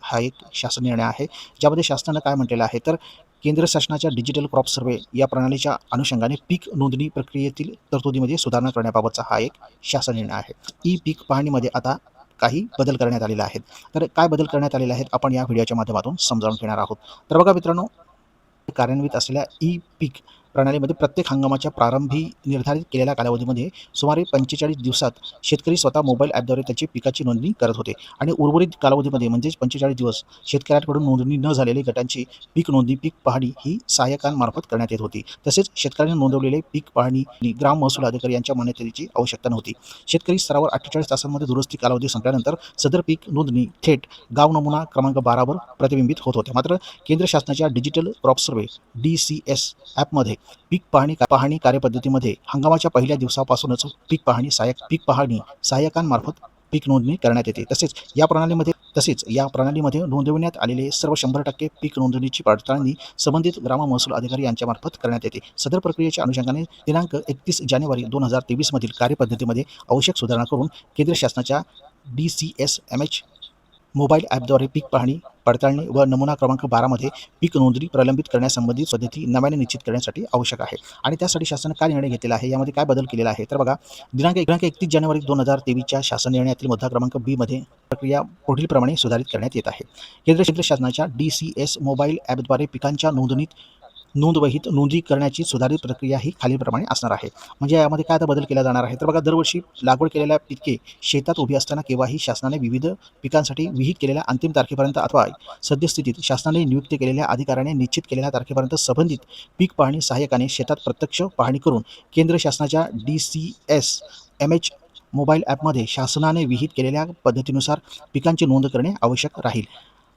हा एक शासन निर्णय आहे, ज्यामध्ये शासनानं काय म्हटलेलं आहे तर केंद्र शासनाच्या डिजिटल क्रॉप सर्व्हे या प्रणालीच्या अनुषंगाने पीक नोंदणी प्रक्रियेतील तरतुदीमध्ये सुधारणा करण्याबाबतचा हा एक शासन निर्णय आहे. ई पीक पाहणीमध्ये आता काही बदल करण्यात आलेले आहेत. तर काय बदल करण्यात आलेले आहेत आपण या व्हिडिओच्या माध्यमातून समजावून घेणार आहोत. तर बघा मित्रांनो, कार्यान्वित असलेल्या ई पीक प्रणालीमध्ये प्रत्येक हंगामाच्या प्रारंभी निर्धारित केलेल्या कालावधीमध्ये सुमारे 45 दिवसात शेतकरी स्वतः मोबाईल ॲपद्वारे त्याची पिकाची नोंदणी करत होते आणि उर्वरित कालावधीमध्ये म्हणजेच 45 दिवस शेतकऱ्यांकडून नोंदणी न झालेली गटांची पीक नोंदणी पीक पाहणी ही सहाय्यकांमार्फत करण्यात येत होती. तसेच शेतकऱ्यांनी नोंदवलेले पीक पाहणी ग्राम महसूल अधिकारी यांच्या मान्यतेची आवश्यकता नव्हती. शेतकरी स्तरावर 48 तासांमध्ये दुरुस्ती कालावधी संपल्यानंतर सदर पीक नोंदणी थेट गाव नमुना क्रमांक 12 वर प्रतिबिंबित होत होत्या. मात्र केंद्र शासनाच्या डिजिटल क्रॉप सर्व्हे DCS ॲपमध्ये पीक पाहणी कार्यपद्धतीमध्ये हंगामाच्या पहिल्या दिवसापासूनच पीक पाहणी सहाय्यकांमार्फत पीक नोंदणी करण्यात येते. तसेच या प्रणालीमध्ये नोंदविण्यात आलेले सर्व 100% पीक नोंदणीची पडताळणी संबंधित ग्राम महसूल अधिकारी यांच्यामार्फत करण्यात येते. सदर प्रक्रियेच्या अनुषंगाने दिनांक 31 जानेवारी 2023 मधील कार्यपद्धतीमध्ये आवश्यक सुधारणा करून केंद्र शासनाच्या DCSMH मोबाईल ॲपद्वारे पीक पाहणी पडताळणी व नमुना क्रमांक 12 मध्ये पीक नोंदणी प्रलंबित करण्यासंबंधित पद्धती नव्याने निश्चित करण्यासाठी आवश्यक आहे. आणि त्यासाठी शासनाने काय निर्णय घेतलेला आहे, यामध्ये काय बदल केलेला आहे तर बघा, दिनांक 31 जानेवारी 2023च्या शासन निर्णयातील मुद्दा क्रमांक बी मध्ये प्रक्रिया पुढील प्रमाणे सुधारित करण्यात येत आहे. केंद्र शासनाच्या DCS मोबाईल ॲपद्वारे पिकांच्या नोंदवहीत नोंदणी करण्याची सुधारित प्रक्रिया ही खालीलप्रमाणे असणार आहे. म्हणजे यामध्ये काय आता बदल केला जाणार आहे तर बघा, दरवर्षी लागवड केलेल्या पिके शेतात उभी असताना केव्हाही शासनाने विविध पिकांसाठी विहित केलेल्या अंतिम तारखेपर्यंत अथवा सद्यस्थितीत शासनाने नियुक्त केलेल्या अधिकाऱ्याने निश्चित केलेल्या तारखेपर्यंत संबंधित पीक पाहणी सहाय्यकाने शेतात प्रत्यक्ष पाहणी करून केंद्र शासनाच्या DCSMH मोबाईल ॲपमध्ये शासनाने विहित केलेल्या पद्धतीनुसार पिकांची नोंद करणे आवश्यक राहील.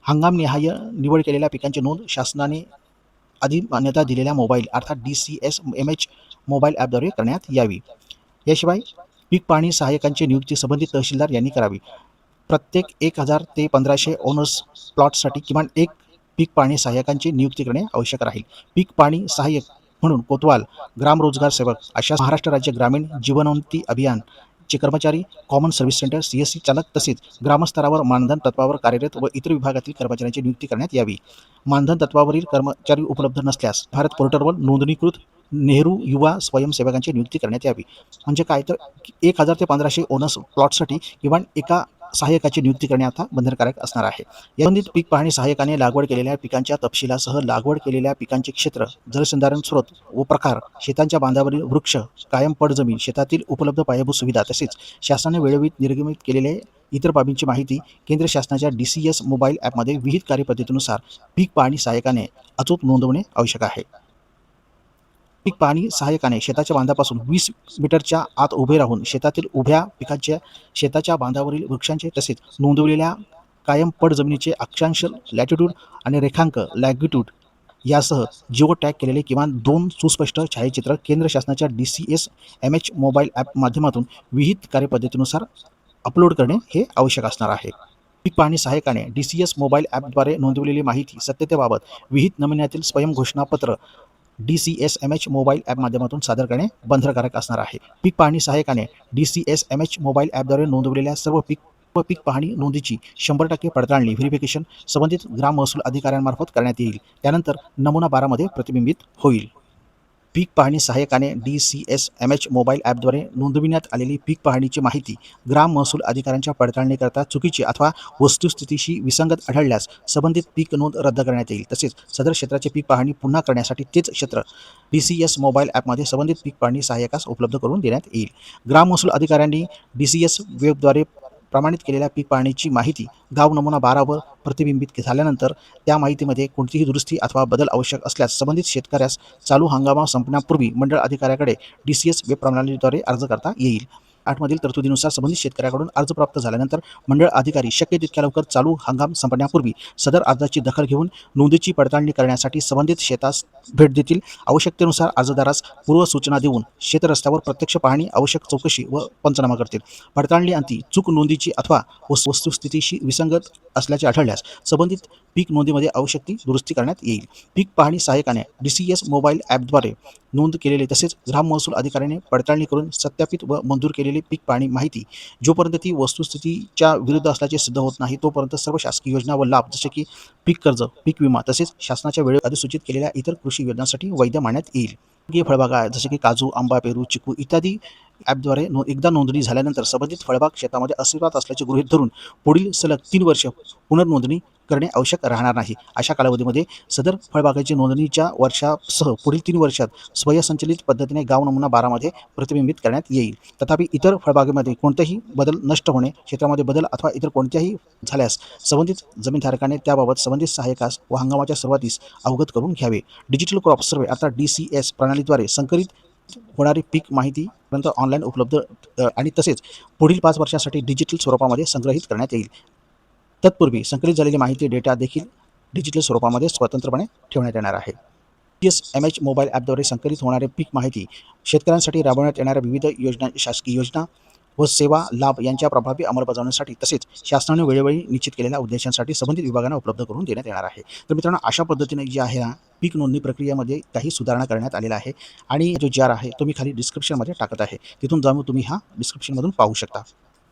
हंगामनिहाय निवड केलेल्या पिकांची नोंद शासनाने आधी मान्यता दिलेल्या मोबाईल अर्थात DCSMH मोबाईल ॲपद्वारे करण्यात यावी. याशिवाय पीक पाहणी सहाय्यकांची नियुक्ती संबंधित तहसीलदार यांनी करावी. प्रत्येक 1000 ते 1500 ओनर्स प्लॉटसाठी किमान एक पीक पाहणी सहाय्यकांची नियुक्ती करणे आवश्यक राहील. पीक पाहणी सहाय्यक म्हणून कोतवाल, ग्राम रोजगार सेवक अशा महाराष्ट्र राज्य ग्रामीण जीवनोन्नती अभियान चे कर्मचारी, कॉमन सर्व्हिस सेंटर CSC चालक तसेच ग्रामस्तरावर मानधन तत्वावर कार्यरत व इतर विभागातील कर्मचाऱ्यांची नियुक्ती करण्यात यावी. मानधन तत्वावरील कर्मचारी उपलब्ध नसल्यास भारत पोर्टलवर नोंदणीकृत नेहरू युवा स्वयंसेवकांची नियुक्ती करण्यात यावी. म्हणजे काय तर 1000 ते 1500 ओनर्स प्लॉटसाठी किमान एका सहाय्यकाची नियुक्ती करणे आता बंधनकारक असणार आहे. याबंधित पीक पाहणी सहाय्यकाने लागवड केलेल्या पिकांच्या तपशिलासह लागवड केलेल्या पिकांचे क्षेत्र, जलसंधारण स्रोत व प्रकार, शेतांच्या बांधावरील वृक्ष, कायम पडजमीन, शेतातील उपलब्ध पायाभूत सुविधा तसेच शासनाने वेळोवेळी निर्गमित केलेले इतर बाबींची माहिती केंद्र शासनाच्या DCS मोबाईल ॲपमध्ये विहित कार्यपद्धतीनुसार पीक पाहणी सहाय्यकाने अचूक नोंदवणे आवश्यक आहे. पीक पाहणी सहाय्यकाने शेताच्या बांधापासून 20 मीटरच्या आत उभे राहून शेतातील उभ्या पिकांच्या, शेताच्या बांधावरील वृक्षांचे तसेच नोंदवलेल्या कायम पडजमिनीचे अक्षांश लॅटिट्यूड आणि रेखांक लॅगिट्यूड यासह जिओ टॅग केलेले किमान 2 सुस्पष्ट छायाचित्र केंद्र शासनाच्या DCSMH मोबाईल ॲप माध्यमातून विहित कार्यपद्धतीनुसार अपलोड करणे हे आवश्यक असणार आहे. पीक पाहणी सहाय्यकाने DCS मोबाईल ॲपद्वारे नोंदवलेली माहिती सत्यतेबाबत विहित नमुन्यातील स्वयं घोषणापत्र DCSMH मोबाईल ॲप माध्यमातून सादर करणे बंधनकारक असणार आहे. पीक पाहणी सहाय्यकाने DCSMH मोबाईल ॲपद्वारे नोंदवलेल्या सर्व पीक पाहणी नोंदीची 100% पडताळणी व्हेरिफिकेशन संबंधित ग्राम महसूल अधिकाऱ्यांमार्फत करण्यात येईल. त्यानंतर नमुना 12 मध्ये प्रतिबिंबित होईल. पीक पाहणी सहाय्यकाने DCSMH मोबाईल ॲपद्वारे नोंदविण्यात आलेली पीक पाहणीची माहिती ग्राम महसूल अधिकाऱ्यांच्या पडताळणीकरता चुकीची अथवा वस्तुस्थितीशी विसंगत आढळल्यास संबंधित पीक नोंद रद्द करण्यात येईल. तसेच सदर क्षेत्राचे पीक पाहणी पुन्हा करण्यासाठी तेच क्षेत्र DCS मोबाईल ॲपमध्ये संबंधित पीक पाहणी सहाय्यकास उपलब्ध करून देण्यात येईल. ग्राम महसूल अधिकाऱ्यांनी DCS वेबद्वारे प्रमाणित केलेल्या पीक पाहणीची माहिती गाव नमुना 12 वर प्रतिबिंबित झाल्यानंतर त्या माहितीमध्ये कोणतीही दुरुस्ती अथवा बदल आवश्यक असल्यास संबंधित शेतकऱ्यास चालू हंगामा संपण्यापूर्वी मंडळ अधिकाऱ्याकडे DCS वेब प्रणालीद्वारे अर्ज करता येईल. 8 मधील तरतुदीनुसार संबंधित शेतकऱ्याकडून अर्ज प्राप्त झाल्यानंतर मंडळ अधिकारी शक्य तितक्या लवकर चालू हंगाम संपण्यापूर्वी सदर अर्जाची दखल घेऊन नोंदीची पडताळणी करण्यासाठी संबंधित शेतास भेट देतील. आवश्यकतेनुसार अर्जदारास पूर्व सूचना देऊन शेतरस्त्यावर प्रत्यक्ष पाहणी, आवश्यक चौकशी व पंचनामा करतील. पडताळणी अंती चूक नोंदीची अथवा वस्तुस्थितीशी विसंगत असल्याचे आढळल्यास संबंधित पीक नोंदीमध्ये आवश्यक ती दुरुस्ती करण्यात येईल. पीक पाहणी सहाय्यकाने DCS मोबाईल ॲपद्वारे नोंद केलेले तसेच ग्राम महसूल अधिकाऱ्याने पडताळणी करून सत्यापित व मंजूर केलेली पीक पाहणी माहिती जोपर्यंत ती वस्तुस्थितीच्या विरुद्ध असल्याचे सिद्ध होत नाही तोपर्यंत सर्व शासकीय योजना व लाभ जसे की पीक कर्ज, पीक विमा तसेच शासनाच्या वेळेत अधिसूचित केलेल्या इतर कृषी योजनांसाठी वैध मानण्यात येईल. फळबागा आहेत जसे की काजू, आंबा, पेरू, चिकू इत्यादी ॲपद्वारे एकदा नोंदणी झाल्यानंतर संबंधित फळबाग शेतामध्ये अस्तित्वात असल्याचे गृहीत धरून पुढील सलग 3 वर्ष पुनर्नोंदणी करणे आवश्यक राहणार नाही. अशा कालावधीमध्ये सदर फळबागेची नोंदणीच्या वर्षासह पुढील 3 वर्षात स्वयंसंचलित पद्धतीने गाव नमुना 12 मध्ये प्रतिबिंबित करण्यात येईल. तथापि इतर फळबागेमध्ये कोणतेही बदल नष्ट होणे, क्षेत्रामध्ये बदल अथवा इतर कोणत्याही झाल्यास संबंधित जमीनधारकाने त्याबाबत संबंधित सहाय्यकास व हंगामाच्या सुरुवातीस अवगत करून घ्यावे. डिजिटल क्रॉप सर्व्हे अर्थात DCS प्रणालीद्वारे संकलित होणारी पीक माहिती ऑनलाईन उपलब्ध आणि तसेच पुढील 5 वर्षांसाठी डिजिटल स्वरूपामध्ये संग्रहित करण्यात येईल. तत्पूर्वी संकलित झालेली माहिती डेटा देखील डिजिटल स्वरूपामध्ये स्वतंत्रपणे ठेवण्यात येणार आहे. DSMH मोबाईल ॲपद्वारे संकलित होणारे पीक माहिती शेतकऱ्यांसाठी राबवण्यात येणाऱ्या विविध योजना, शासकीय योजना व सेवा लाभ यांच्या प्रभावी अंमलबजावणीसाठी तसेच शासनाने वेळोवेळी निश्चित केलेल्या उद्देशांसाठी संबंधित विभागांना उपलब्ध करून देण्यात येणार आहे. तर मित्रांनो, अशा पद्धतीने जे आहे ना पीक नोंदणी प्रक्रियेमध्ये काही सुधारणा करण्यात आलेला आहे आणि जो जार आहे तो मी खाली डिस्क्रिप्शनमध्ये टाकत आहे. तिथून जाऊन तुम्ही हा डिस्क्रिप्शनमधून पाहू शकता.